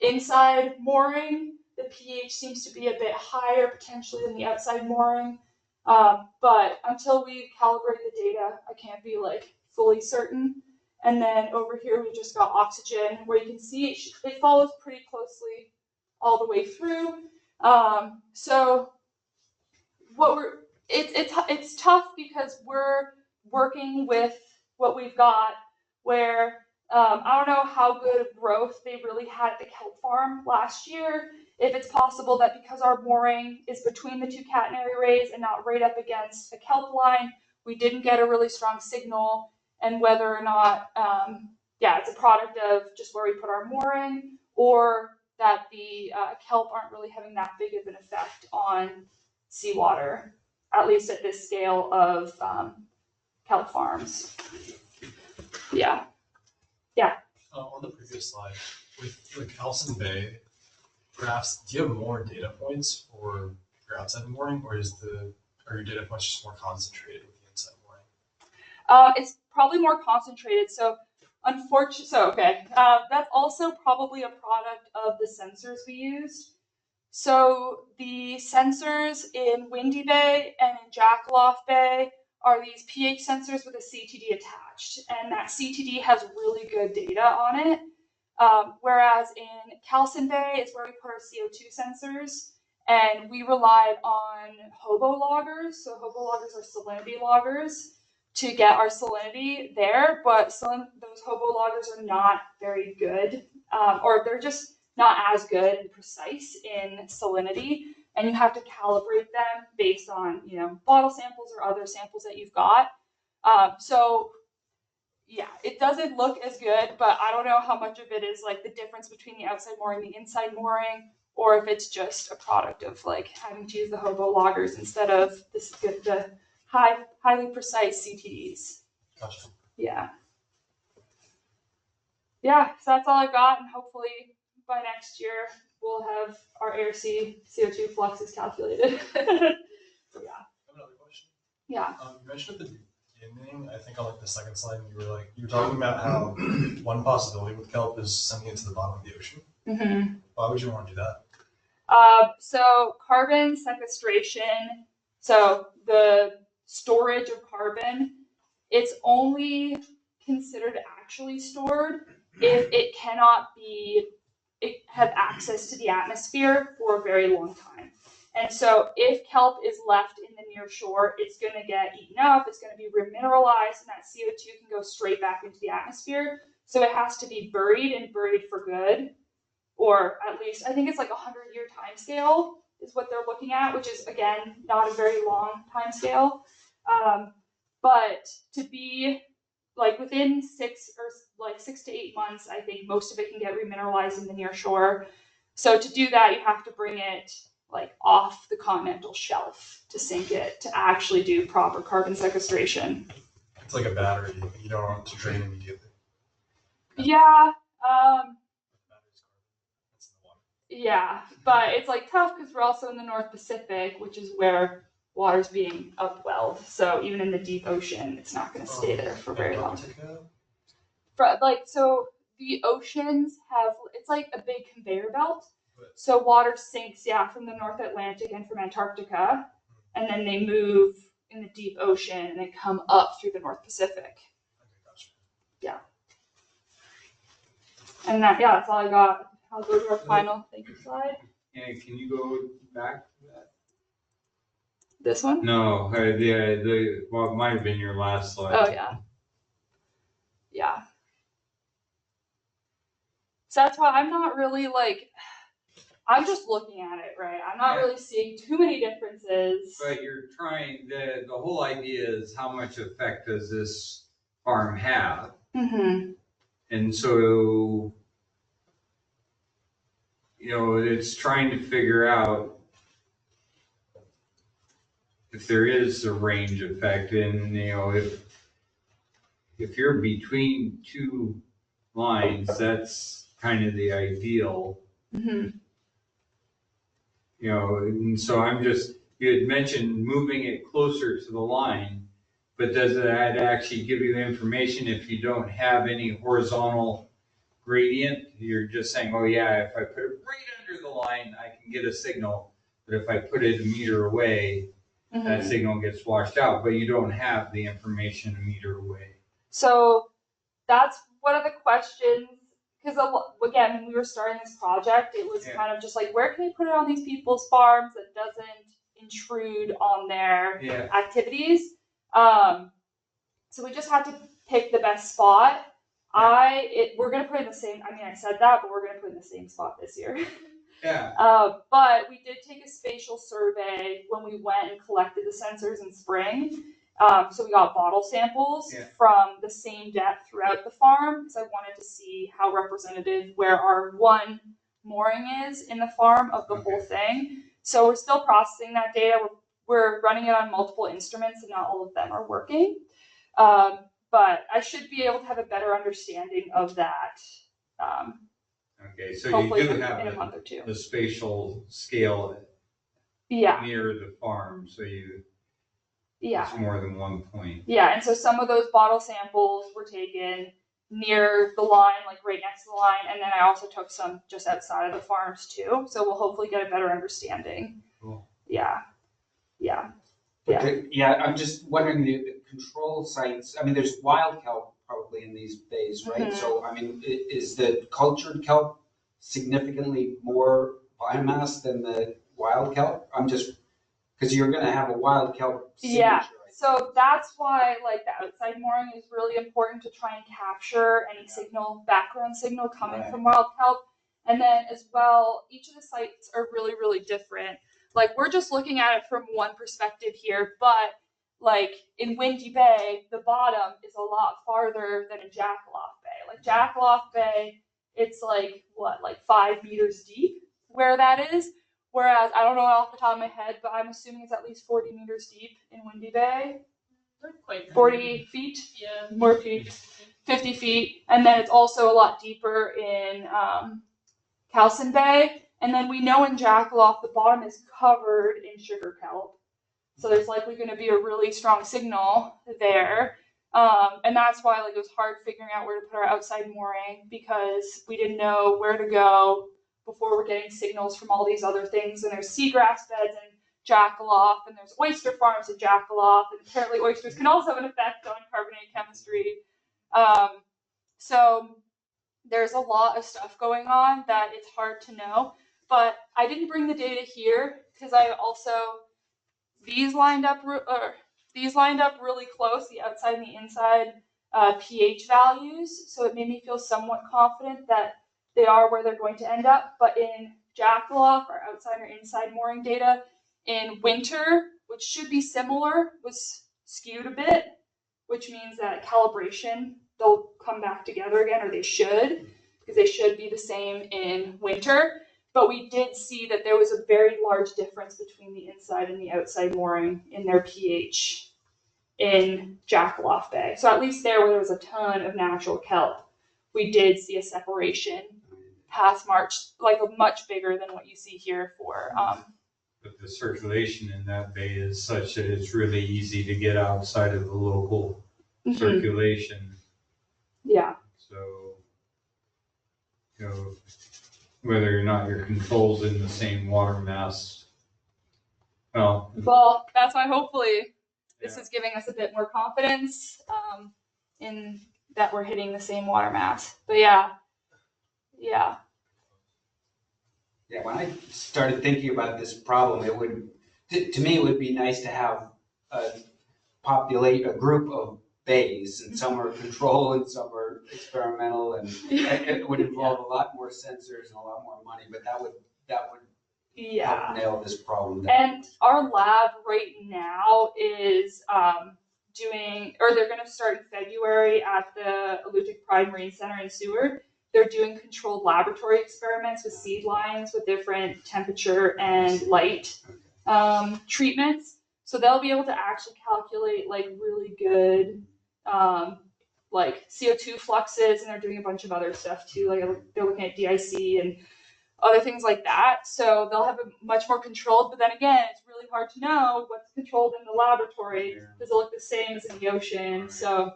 inside mooring, the pH seems to be a bit higher potentially than the outside mooring. But until we calibrate the data, I can't be like fully certain. And then over here, we just got oxygen, where you can see it follows pretty closely all the way through. So it's tough because we're working with what we've got, where I don't know how good of growth they really had at the kelp farm last year. If it's possible that because our mooring is between the 2 catenary arrays and not right up against a kelp line, we didn't get a really strong signal, and whether or not, it's a product of just where we put our mooring, or that the kelp aren't really having that big of an effect on seawater, at least at this scale of kelp farms. Yeah. On the previous slide, with Elson Bay, perhaps, do you have more data points for your outside mooring, or are your data points just more concentrated with the inside mooring? It's probably more concentrated. So that's also probably a product of the sensors we used. So the sensors in Windy Bay and in Jackaloff Bay are these pH sensors with a CTD attached, and that CTD has really good data on it. Whereas in Calcin Bay is where we put our CO2 sensors, and we relied on hobo loggers. So hobo loggers are salinity loggers to get our salinity there, but those hobo loggers are not very good, or they're just not as good and precise in salinity, and you have to calibrate them based on, you know, bottle samples or other samples that you've got. So yeah, it doesn't look as good, but I don't know how much of it is like the difference between the outside mooring and the inside mooring, or if it's just a product of like having to use the hobo loggers instead of the highly precise CTDs. Gotcha. Yeah. Yeah, so that's all I got, and hopefully by next year we'll have our air sea CO2 fluxes calculated. Yeah. I have another question. Yeah. You mentioned at the beginning, I think on like the second slide, you were talking about how one possibility with kelp is sending it to the bottom of the ocean. Mm-hmm. Why would you want to do that? So carbon sequestration, so the storage of carbon, it's only considered actually stored if it cannot have access to the atmosphere for a very long time. And so if kelp is left in the near shore, it's going to get eaten up, it's going to be remineralized, and that CO2 can go straight back into the atmosphere. So it has to be buried, and buried for good, or at least, I think it's like 100-year time scale is what they're looking at, which is, again, not a very long time scale. But to be like within 6 to 8 months, I think most of it can get remineralized in the near shore. So to do that, you have to bring it like off the continental shelf to sink it to actually do proper carbon sequestration. It's like a battery. You don't want it to drain immediately. Yeah. Battery's carbon. That's in the water. Yeah, but it's like tough because we're also in the North Pacific, which is where water's being upwelled. So even in the deep ocean, it's not going to stay there for very long. So the oceans it's like a big conveyor belt. So water sinks, from the North Atlantic and from Antarctica, and then they move in the deep ocean and they come up through the North Pacific. Okay, gotcha. Yeah. And that's all I got. I'll go to our final thank you slide. And can you go back to that? This one? No, well, it might have been your last slide. Oh, yeah. Yeah. So that's why I'm not really I'm just looking at it, right? I'm not really seeing too many differences. But you're trying, the whole idea is how much effect does this farm have? Mm-hmm. And so, it's trying to figure out if there is a range effect, and if you're between two lines, that's kind of the ideal. Mm-hmm. And so you had mentioned moving it closer to the line, but does that actually give you information if you don't have any horizontal gradient? You're just saying, oh yeah, if I put it right under the line, I can get a signal, but if I put it a meter away, that signal gets washed out, but you don't have the information a meter away. So that's one of the questions, because again, when we were starting this project, it was kind of just like, where can we put it on these people's farms that doesn't intrude on their activities? So we just had to pick the best spot. We're going to put it in the same, I said that, but we're going to put it in the same spot this year. Yeah. But we did take a spatial survey when we went and collected the sensors in spring. So we got bottle samples from the same depth throughout the farm, because I wanted to see how representative where our one mooring is in the farm of the whole thing. So we're still processing that data. We're running it on multiple instruments, and not all of them are working. But I should be able to have a better understanding of that. Okay, so Hopefully you do in have a month or two. the spatial scale Yeah. near the farm, so you. Yeah. It's more than 1 point. Yeah, and so some of those bottle samples were taken near the line, like right next to the line, and then I also took some just outside of the farms too. So we'll hopefully get a better understanding. Cool. Yeah. Yeah. But I'm just wondering the control sites. I mean, there's wild kelp probably in these bays, right? Mhm. So I mean, is the cultured kelp significantly more biomass than the wild kelp? I'm just because you're going to have a wild kelp signature. Yeah. So that's why like the outside mooring is really important to try and capture any signal, background signal coming Right. from wild kelp. And then as well, each of the sites are really, really different. Like we're just looking at it from one perspective here, but like in Windy Bay, the bottom is a lot farther than in Jackaloff Bay. Like Jackaloff Bay, it's like what, like 5 meters deep where that is. Whereas, I don't know off the top of my head, but I'm assuming it's at least 40 meters deep in Windy Bay. Not quite. 40 feet? Yeah. More feet. 50 feet. And then it's also a lot deeper in Calcin Bay. And then we know in Jackaloff, the bottom is covered in sugar kelp. So there's likely going to be a really strong signal there. And that's why like it was hard figuring out where to put our outside mooring because we didn't know where to go before we're getting signals from all these other things. And there's seagrass beds in Jackaloff, and there's oyster farms in Jackaloff, and apparently oysters can also have an effect on carbonated chemistry. So there's a lot of stuff going on that it's hard to know. But I didn't bring the data here because I also these lined up really close, the outside and the inside pH values. So it made me feel somewhat confident that they are where they're going to end up. But in Jackaloff, our outside or inside mooring data, in winter, which should be similar, was skewed a bit, which means that calibration, they'll come back together again, or they should, because they should be the same in winter. But we did see that there was a very large difference between the inside and the outside mooring in their pH in Jackaloff Bay. So at least there, where there was a ton of natural kelp, we did see a separation past March, like much bigger than what you see here for. But the circulation in that bay is such that it's really easy to get outside of the local circulation. Yeah. So, you know, whether or not your control's in the same water mass. Well, that's why hopefully this is giving us a bit more confidence in that we're hitting the same water mass. But yeah. Yeah, when I started thinking about this problem, it would, to me, it would be nice to have populate a group of bays, and some are control and some are experimental, and it would involve a lot more sensors and a lot more money, but that would help nail this problem down. And our lab right now is they're going to start in February at the Alutiiq Pride Marine Center in Seward. They're doing controlled laboratory experiments with seed lines with different temperature and light treatments. So they'll be able to actually calculate like really good like CO2 fluxes, and they're doing a bunch of other stuff too. Like they're looking at DIC and other things like that. So they'll have a much more controlled, but then again, it's really hard to know what's controlled in the laboratory. Does it look the same as in the ocean? So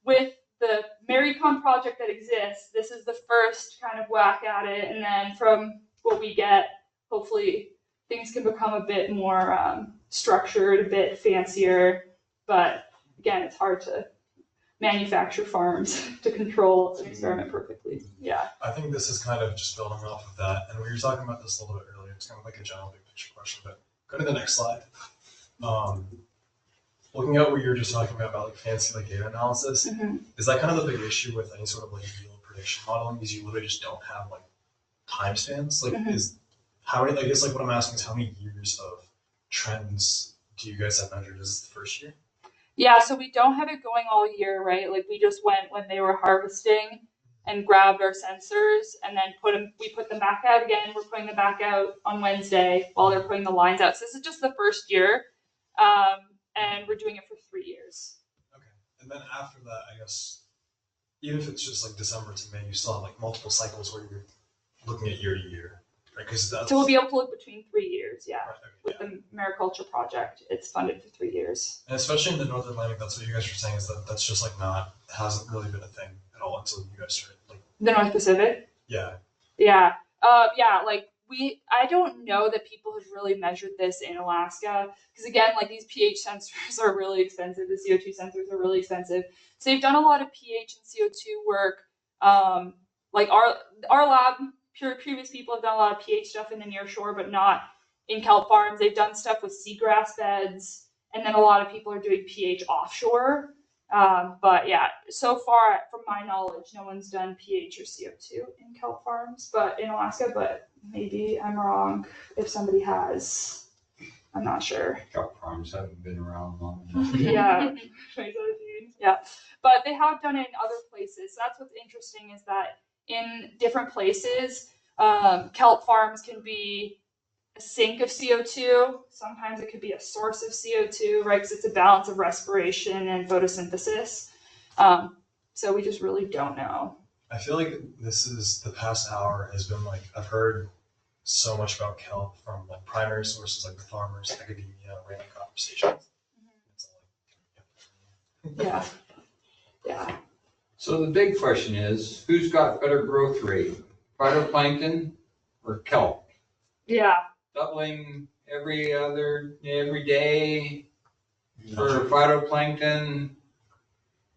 with the MarRecon project that exists, this is the first kind of whack at it, and then from what we get, hopefully things can become a bit more structured, a bit fancier. But again, it's hard to manufacture farms to control an experiment perfectly. Yeah. I think this is kind of just building off of that, and we were talking about this a little bit earlier. It's kind of like a general big picture question, but go to the next slide. Looking at what you were just talking about like fancy like data analysis, is that kind of the big issue with any sort of like yield prediction modeling? Is you literally just don't have like time spans? Like how many? I guess like what I'm asking is how many years of trends do you guys have measured? Is this the first year? Yeah, so we don't have it going all year, right? Like we just went when they were harvesting and grabbed our sensors and then we put them back out again. We're putting them back out on Wednesday while they're putting the lines out. So this is just the first year. And we're doing it for 3 years. Okay. And then after that, I guess, even if it's just like December to May, you still have like multiple cycles where you're looking at year to year. Right, because that's. So we'll be able to look between 3 years, yeah. Right, okay, With the mariculture project, it's funded for 3 years. And especially in the North Atlantic, that's what you guys were saying, is that that's just like hasn't really been a thing at all until you guys started. Like, The North Pacific? yeah. Yeah. Yeah, like I don't know that people have really measured this in Alaska. Because again, like these pH sensors are really expensive. The CO2 sensors are really expensive. So they've done a lot of pH and CO2 work. Like our lab, previous people have done a lot of pH stuff in the near shore, but not in kelp farms. They've done stuff with seagrass beds. And then a lot of people are doing pH offshore. But yeah, so far, from my knowledge, no one's done pH or CO2 in kelp farms, but in Alaska, but maybe I'm wrong if somebody has. I'm not sure. Kelp farms haven't been around long enough. Yeah, 2017. Yeah, but they have done it in other places. So that's what's interesting is that in different places, kelp farms can be a sink of CO2. Sometimes it could be a source of CO2, right? Because it's a balance of respiration and photosynthesis. So we just really don't know. I feel like the past hour has been like, I've heard so much about kelp from like primary sources like the farmers, academia, random conversations. It's like, Yeah. Yeah. So the big question is, who's got better growth rate, phytoplankton or kelp? Yeah. Doubling every day for phytoplankton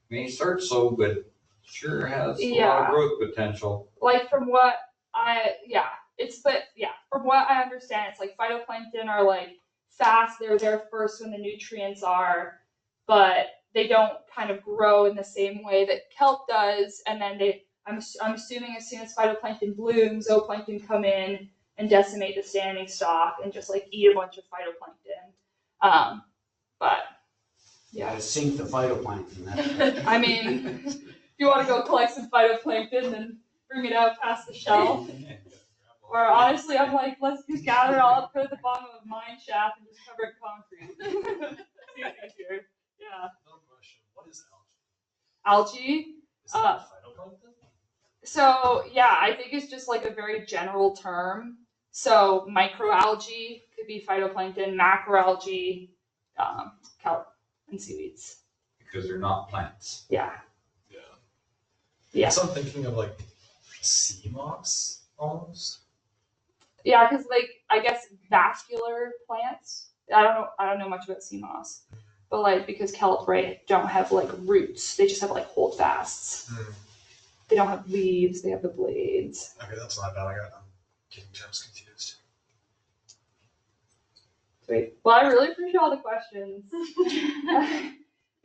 may start slow, but sure has a lot of growth potential. Like from what from what I understand, it's like phytoplankton are like fast. They're there first when the nutrients are, but they don't kind of grow in the same way that kelp does. And then I'm assuming as soon as phytoplankton blooms, zooplankton come in and decimate the standing stock and just like eat a bunch of phytoplankton. But yeah. Gotta sink the phytoplankton. I mean, if you want to go collect some phytoplankton, then bring it out past the shelf. Or honestly, I'm like, let's just gather it all up, put it at the bottom of a mine shaft, and just cover it in concrete. See what's easier. Yeah. another question, what is Algae? Is that phytoplankton? So yeah, I think it's just like a very general term. So microalgae could be phytoplankton, macroalgae, kelp, and seaweeds. Because they're not plants. Yeah. Yeah. Yeah. So I'm thinking of like sea moss almost. Yeah, because like I guess vascular plants. I don't know much about sea moss, but like because kelp, right, don't have like roots. They just have like holdfasts. They don't have leaves. They have the blades. Okay, that's not bad. I'm getting terms confused. Sweet. Well, I really appreciate all the questions.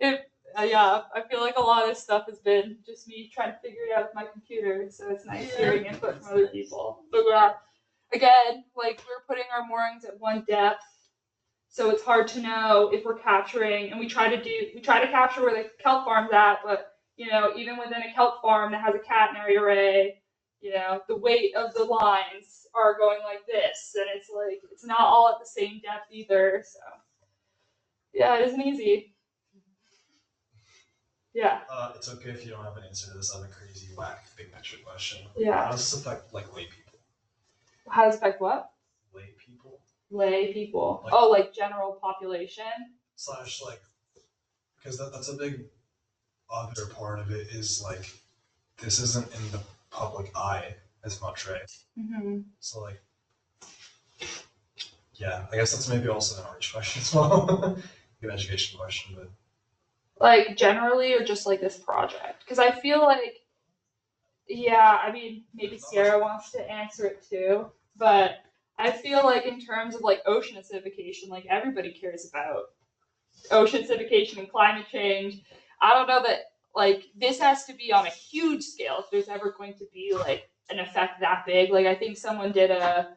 Yeah, I feel like a lot of this stuff has been just me trying to figure it out with my computer, so it's nice hearing input from other people. But yeah, again, like we're putting our moorings at one depth, so it's hard to know if we're capturing, and we try to capture where the kelp farm's at, but you know, even within a kelp farm that has a catenary array, you know, the weight of the lines are going like this, and it's like it's not all at the same depth either. So yeah, it isn't easy. Yeah. It's okay if you don't have an answer to this other crazy, whack, big picture question. Yeah. How does this affect like lay people? How does it affect what? Lay people? Lay people. Like- Like general population. / like, because that's a big other part of it is like, this isn't in the public eye as much, right? Mm-hmm. So like, yeah, I guess that's maybe also an outreach question as well. An education question, but. Like generally, or just like this project? Because I feel like, yeah, I mean, maybe Sierra wants to answer it too, but I feel like in terms of like ocean acidification, like everybody cares about ocean acidification and climate change. I don't know that like this has to be on a huge scale if there's ever going to be like an effect that big. Like I think someone did a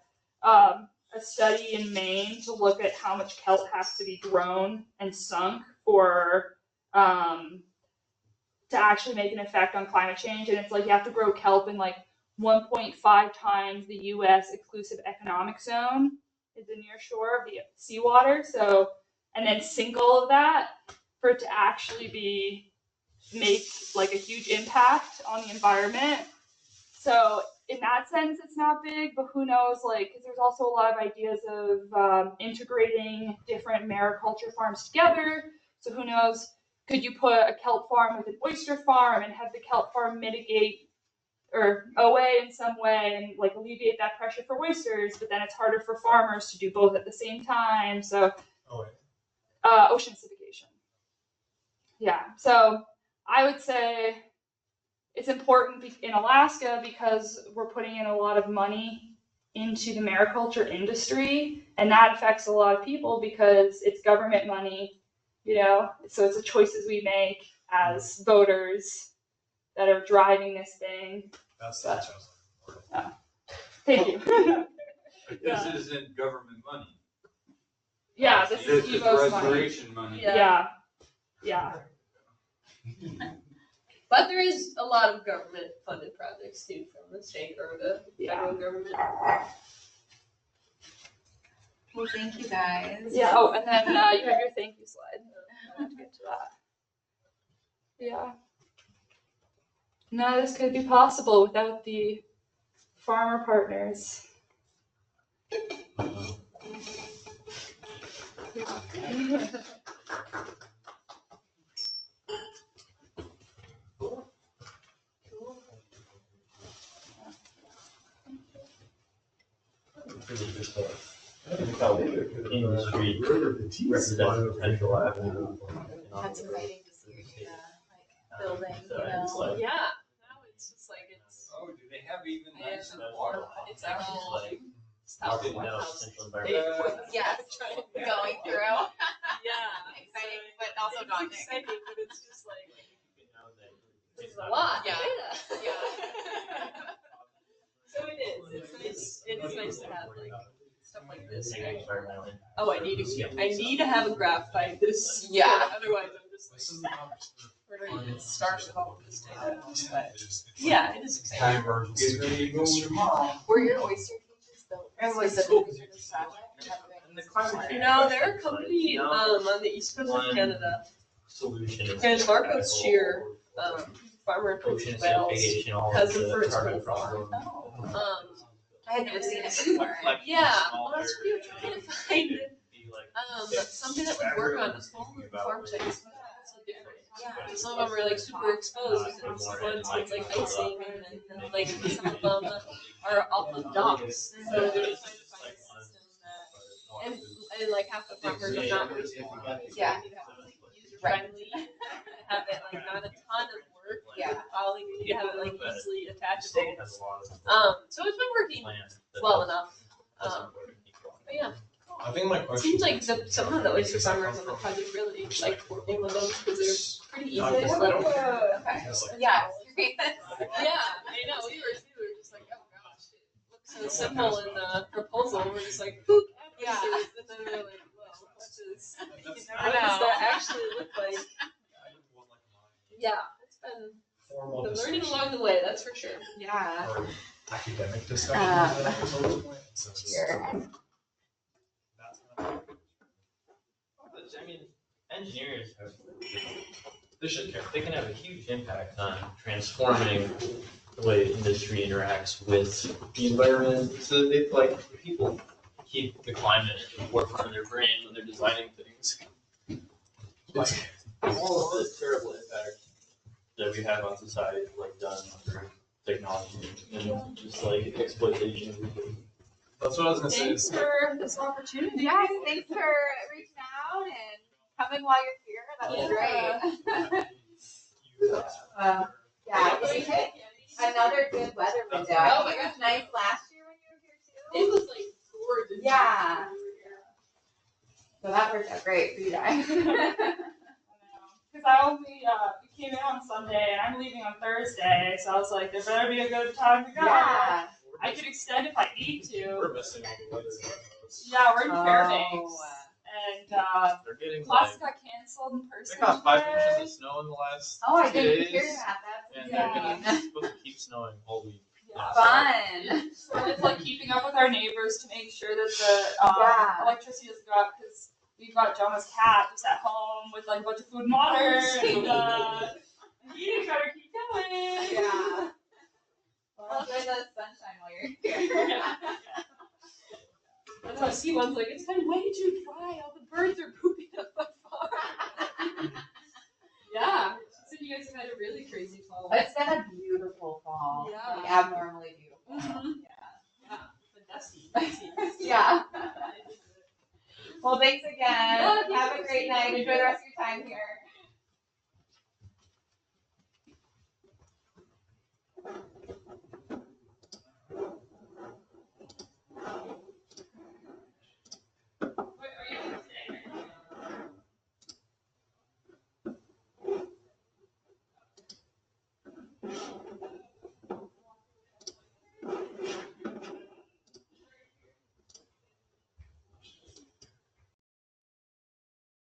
study in Maine to look at how much kelp has to be grown and sunk for to actually make an effect on climate change, and it's like you have to grow kelp in like 1.5 times the U.S. exclusive economic zone is the near shore of the seawater. So, and then sink all of that for it to actually make like a huge impact on the environment. So in that sense, it's not big, but who knows, like, because there's also a lot of ideas of integrating different mariculture farms together. So who knows, could you put a kelp farm with an oyster farm and have the kelp farm mitigate or away in some way and like alleviate that pressure for oysters, but then it's harder for farmers to do both at the same time. So ocean acidification. Yeah, so I would say it's important in Alaska because we're putting in a lot of money into the mariculture industry, and that affects a lot of people because it's government money, you know, so it's the choices we make as voters that are driving this thing. That's the chosen. Thank you. This isn't government money. Yeah, this is This is Evo's money. restoration money. Yeah. Yeah. But there is a lot of government funded projects too from the state or the federal government. Well, thank you guys. Yeah. Oh, and then you have your thank you slide. I have to get to that. Yeah. None of this could be possible without the farmer partners. Really just industry represents potential avenue. That's exciting to see you building, you So know. it's like, Yeah. Now it's just like it's Oh, do they have even Yeah. nice water? it's actually like, stuff didn't know central environment. Yes, going through. Yeah. Exciting, but also It's daunting. exciting, but it's just like You know, that it's a lot. Yeah. Yeah. So it is. It's nice. It is nice to have like stuff like this. Right? environmentally. Oh, I need to have a graph by this. Yeah. Otherwise, I'm just This is like, the where do I start with all of this data? conversation. Yeah, it is exciting. Emergency. Were your oyster cages built specifically for this project? No, they're a company on the east coast of Canada. Solution is. And Marco's shear, farmer approach Ocean whales. acidification, all has of them for the its target profile. problem. I had never seen it before. Yeah, well, that's what we were trying to find. Be like, Something that would work on a small group of farm sites. So different. Yeah. Some of them are like super exposed, and some ones with like icing, and then like some of them are off of docks. So they're trying to find a system that, and like half the farmers are not really small. Yeah. User friendly, have it like not a ton of work. Yeah. Probably you have it like easily attachable. has a lot of So it's been working plants that well enough. doesn't But work. yeah. I think my It question. seems like some of the oyster farmers on the project really like working with them because they're pretty easy to just let them. Okay. Yeah. Yeah, I know. We were just like, oh gosh, it looks so simple in the proposal. We're just like, boop, Yeah. and then we're like, whoa, what does I know. that actually look like? Yeah, it's been Formal learning discussion along the way, that's for sure. Yeah. or academic discussion at this point. So it's- Cheer. that's not- I mean, engineers have, They should care. they can have a huge impact on transforming the way industry interacts with the environment, so that they, like, people keep the climate at the forefront of their brain when they're designing things. Like, all of the terrible impact that we have on society, like, done through technology and just like exploitation. That's what I was gonna say. Thanks Is for this opportunity. Yes, thanks for reaching out and coming while you're here. That was great. Yeah, we hit another good weather window. I think it was nice last year when you were here too. It was like gorgeous. Yeah. So that worked out great for you guys. Because I only we came in on Sunday and I'm leaving on Thursday, so I was like, there better be a good time to go. Yeah. I could extend if I need We're to. missing all the weather. Yeah, we're in Fairbanks, Oh. and They're getting classes like, got canceled in person. they got 5 today. inches of snow in the last Oh, I 2 didn't hear days, that. and That's they're insane. supposed to keep snowing all week. Yeah. Fun. So it's like keeping up with our neighbors to make sure that the Yeah. electricity doesn't go out because we've got Jonah's cat just at home with like a bunch of food and water, and you better keep going. Yeah. Well, enjoy the sunshine while you're here. That's how sea one's like, it's been way too dry. All the birds are pooping up my farm. Yeah. So you guys have had a really crazy fall. It's been a beautiful fall. Yeah. Like, abnormally beautiful. Mhm. Yeah. But dusty. Yeah. Well, thanks again. Yeah, thank Have you. a great night. Enjoy the rest of your time here.